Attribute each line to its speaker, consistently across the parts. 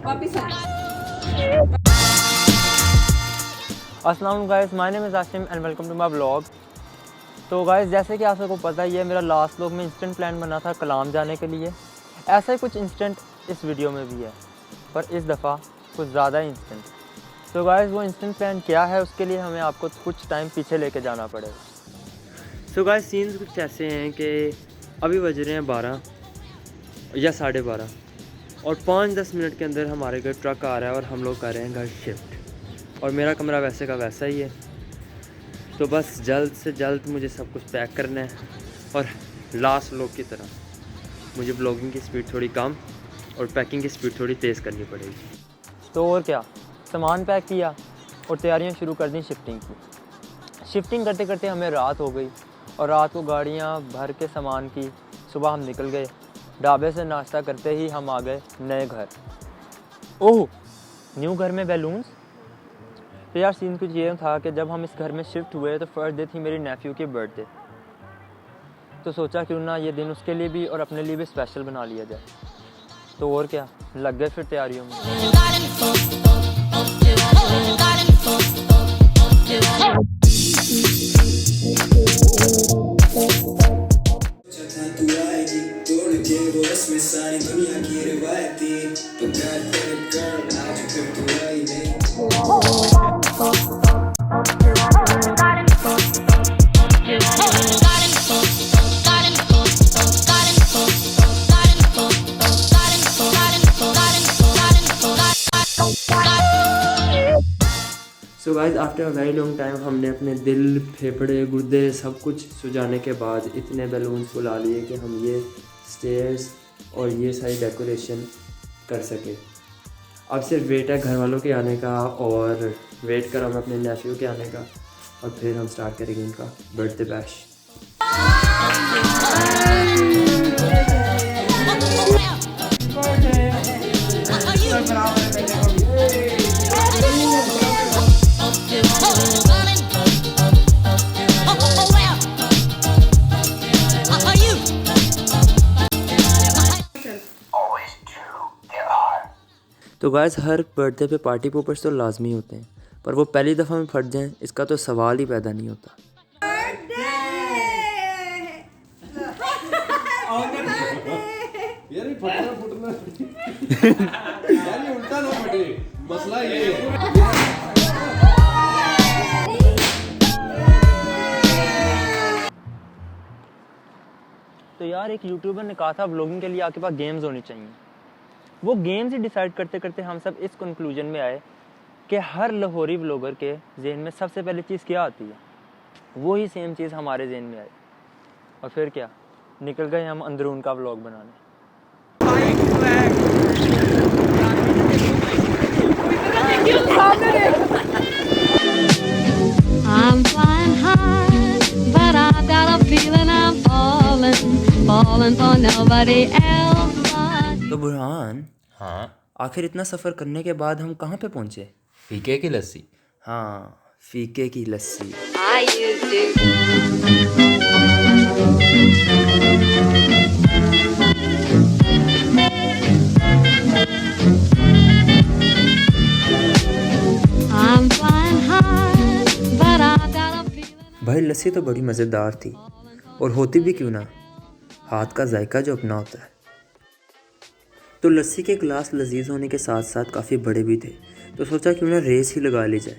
Speaker 1: वापिस आ।
Speaker 2: अस्सलाम वालेकुम guys, my name is Ashim and welcome to my blog. तो गाइस, जैसे कि आप सबको पता ही है, मेरा लास्ट व्लॉग में इंस्टेंट प्लान बना था कलाम जाने के लिए। ऐसा ही कुछ इंस्टेंट इस वीडियो में भी है, पर इस दफ़ा कुछ ज़्यादा इंस्टेंट। तो गाइस, वो इंस्टेंट प्लान क्या है, उसके लिए हमें आपको कुछ टाइम पीछे लेके जाना पड़ेगा। सो गाइस, सीन्स कुछ ऐसे हैं कि अभी बज रहे हैं 12 या 12:30 और 5-10 मिनट के अंदर हमारे घर ट्रक आ रहा है और हम लोग कर रहे हैं घर शिफ्ट। और मेरा कमरा वैसे का वैसा ही है, तो बस जल्द से जल्द मुझे सब कुछ पैक करना है। और लास्ट व्लॉग की तरह मुझे ब्लॉगिंग की स्पीड थोड़ी कम और पैकिंग की स्पीड थोड़ी तेज़ करनी पड़ेगी। तो और क्या, सामान पैक किया और तैयारियां शुरू कर दी शिफ्टिंग की। शिफ्टिंग करते करते हमें रात हो गई और रात को गाड़ियां भर के सामान की सुबह हम निकल गए। ढाबे से नाश्ता करते ही हम आ गए नए घर। ओह, न्यू घर में बैलून्स। तो यार, सीन कुछ ये था कि जब हम इस घर में शिफ्ट हुए तो फर्स्ट डे थी मेरी नेफ्यू की बर्थडे। तो सोचा क्यों ना ये दिन उसके लिए भी और अपने लिए भी स्पेशल बना लिया जाए। तो और क्या, लग गए फिर तैयारियों में। So guys, after a very long time हमने अपने दिल, फेफड़े, गुर्दे सब कुछ सुझाने के बाद इतने बैलून्स बुला लिए कि हम ये स्टेयर्स और ये सारी डेकोरेशन कर सके। अब सिर्फ वेट है घर वालों के आने का और वेट कर रहा हूँ अपने नेफ्यू के आने का, और फिर हम स्टार्ट करेंगे इनका बर्थडे बैश। तो गाइस, हर बर्थडे पे पार्टी पोपर्स तो लाजमी होते हैं, पर वो पहली दफ़ा में फट जाएं इसका तो सवाल ही पैदा नहीं होता।
Speaker 3: यार ये फटना यार ये उल्टा ना फटे, मसला ये है।
Speaker 2: तो यार, एक यूट्यूबर ने कहा था व्लॉगिंग के लिए आपके पास गेम्स होनी चाहिए। वो गेम्स ही डिसाइड करते करते हम सब इस कंक्लूजन में आए कि हर लाहौरी व्लॉगर के जहन में सबसे पहले चीज़ क्या आती है, वो ही सेम चीज़ हमारे जहन में आई। और फिर क्या, निकल गए हम अंदरून का व्लॉग बनाने।
Speaker 4: I'm flying high, but I've got a feeling I'm falling for nobody else but
Speaker 2: तो बुरहान,
Speaker 5: हाँ,
Speaker 2: आखिर इतना सफ़र करने के बाद हम कहाँ पे पहुँचे?
Speaker 5: फीके की लस्सी।
Speaker 2: हाँ, फीके की लस्सी।
Speaker 4: I used to. I'm flying high, but I've got a feeling.
Speaker 2: भाई, लस्सी तो बड़ी मज़ेदार थी, और होती भी क्यों ना, हाथ का जायका जो अपना होता है। तो लस्सी के गिलास लजीज होने के साथ साथ काफ़ी बड़े भी थे, तो सोचा क्यों ना रेस ही लगा ली जाए।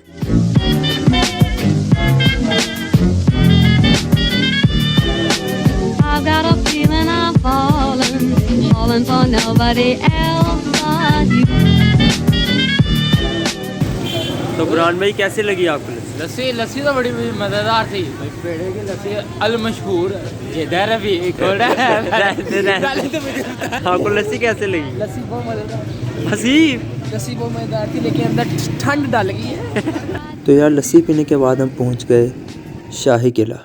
Speaker 4: I've got a feeling I'm falling for nobody else but you.
Speaker 2: तो बुरहान भाई, कैसी लगी आपको लस्सी?
Speaker 5: लस्सी तो बड़ी मज़ेदार थी। पेड़े की लस्सी अल मशहूर जिधर भी
Speaker 2: आपको लस्सी कैसे लगी?
Speaker 5: लस्सी बहुत मज़ेदार,
Speaker 2: हसीब।
Speaker 5: लस्सी बहुत मज़ेदार थी, लेकिन अंदर ठंड डाल गई है।
Speaker 2: तो यार, लस्सी पीने के बाद हम पहुंच गए शाही किला।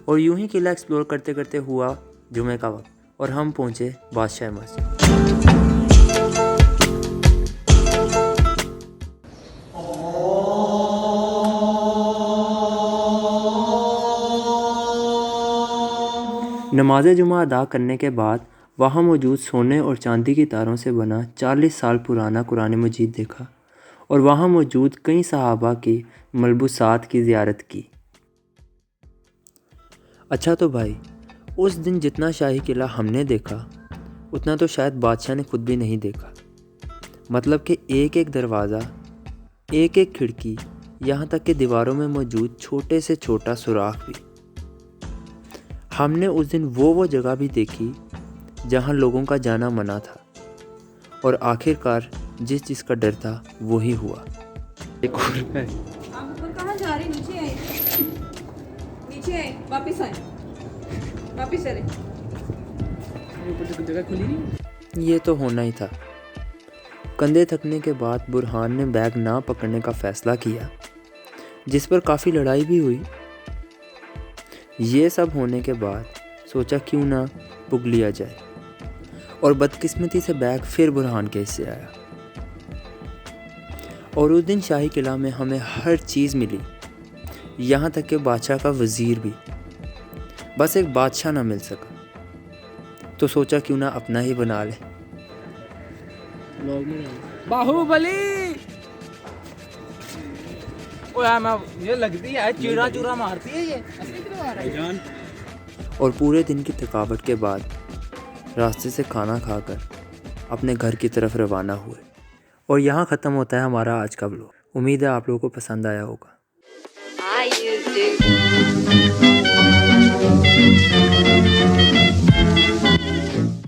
Speaker 2: और यूं ही किला एक्सप्लोर करते करते हुआ जुमे का वक्त और हम पहुँचे बादशाह मस्जिद। नमाज जुमा अदा करने के बाद वहाँ मौजूद सोने और चांदी की तारों से बना 40 साल पुराना कुरान मजीद देखा और वहाँ मौजूद कई सहाबा की मलबूसात की ज़ियारत की। अच्छा तो भाई, उस दिन जितना शाही किला हमने देखा उतना तो शायद बादशाह ने खुद भी नहीं देखा। मतलब कि एक एक दरवाज़ा, एक एक खिड़की, यहाँ तक कि दीवारों में मौजूद छोटे से छोटा सुराख भी। हमने उस दिन वो जगह भी देखी जहाँ लोगों का जाना मना था और आखिरकार जिस चीज़ का डर था वही हुआ। एक और है।
Speaker 1: आप ऊपर कहाँ जा रहे? नीचे आए, नीचे आए, वापस आए, वापस चले।
Speaker 5: जगह खुली नहीं।
Speaker 2: ये तो होना ही था। कंधे थकने के बाद बुरहान ने बैग ना पकड़ने का फ़ैसला किया, जिस पर काफ़ी लड़ाई भी हुई। ये सब होने के बाद सोचा क्यों ना पुग लिया जाए और बदकिस्मती से बैग फिर बुरहान के हिस्से आया। और उस दिन शाही किला में हमें हर चीज़ मिली, यहाँ तक कि बादशाह का वज़ीर भी। बस एक बादशाह ना मिल सका तो सोचा क्यों ना अपना ही बना ले।
Speaker 5: बाहुबली। ओए मैं ये लगती है चूरा चूरा मारती है ये। असली तलवार है।
Speaker 2: और पूरे दिन की थकावट के बाद रास्ते से खाना खाकर अपने घर की तरफ रवाना हुए। और यहाँ ख़त्म होता है हमारा आज का व्लॉग। उम्मीद है आप लोगों को पसंद आया होगा।
Speaker 4: I used to